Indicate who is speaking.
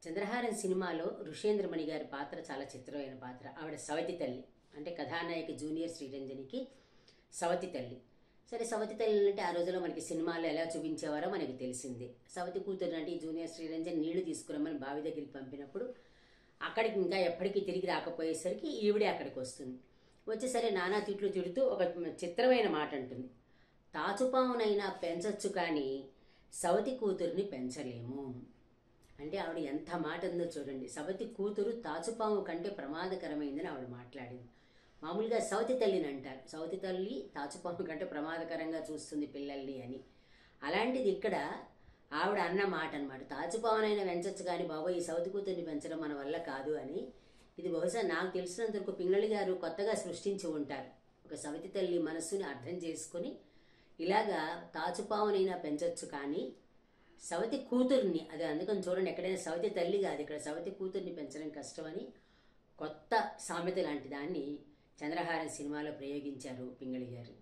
Speaker 1: చంద్రహారం సినిమాలో ఋషేంద్రమణి గారి పాత్ర చాలా చిత్రమైన పాత్ర. ఆవిడ సవతి తల్లి, అంటే కథానాయకి జూనియర్ శ్రీరంజనికి సవతి తల్లి. సరే, సవతి తల్లి అంటే ఆ రోజుల్లో మనకి సినిమాల్లో ఎలా చూపించేవారో మనకి తెలిసిందే. సవతి కూతురు అంటే ఈ జూనియర్ శ్రీరంజన్ నీళ్లు తీసుకురమ్మని బావి దగ్గరికి పంపినప్పుడు అక్కడికి ఇంకా ఎప్పటికీ తిరిగి రాకపోయేసరికి ఈవిడే అక్కడికి వస్తుంది. వచ్చి సరే నానా తిట్లు తిడుతూ ఒక చిత్రమైన మాట అంటుంది. తాచుపామునైనా పెంచొచ్చు కానీ సవతి కూతుర్ని పెంచలేము. అంటే ఆవిడ ఎంత మాట ఉందో చూడండి. సవతి కూతురు తాచుపాము కంటే ప్రమాదకరమైందని ఆవిడ మాట్లాడింది. మామూలుగా సవతి తల్లిని అంటారు, సవతి తల్లి తాచుపాము కంటే ప్రమాదకరంగా చూస్తుంది పిల్లల్ని అని. అలాంటిది ఇక్కడ ఆవిడ అన్న మాట అనమాట. తాచుపామునైనా పెంచొచ్చు కానీ బాబు ఈ సవతి కూతుర్ని పెంచడం మన వల్ల కాదు అని. ఇది బహుశా నాకు తెలిసినంతవరకు పింగళి గారు కొత్తగా సృష్టించి ఉంటారు. ఒక సవతి తల్లి మనస్సుని అర్థం చేసుకుని ఇలాగా తాచుపామునైనా పెంచొచ్చు కానీ సవతి కూతుర్ని, అది అందుకని చూడండి, ఎక్కడైనా సవతి తల్లి కాదు, ఇక్కడ సవతి కూతుర్ని పెంచడం కష్టమని కొత్త సామెత లాంటి దాన్ని చంద్రహారం సినిమాలో ప్రయోగించారు పింగళి గారు.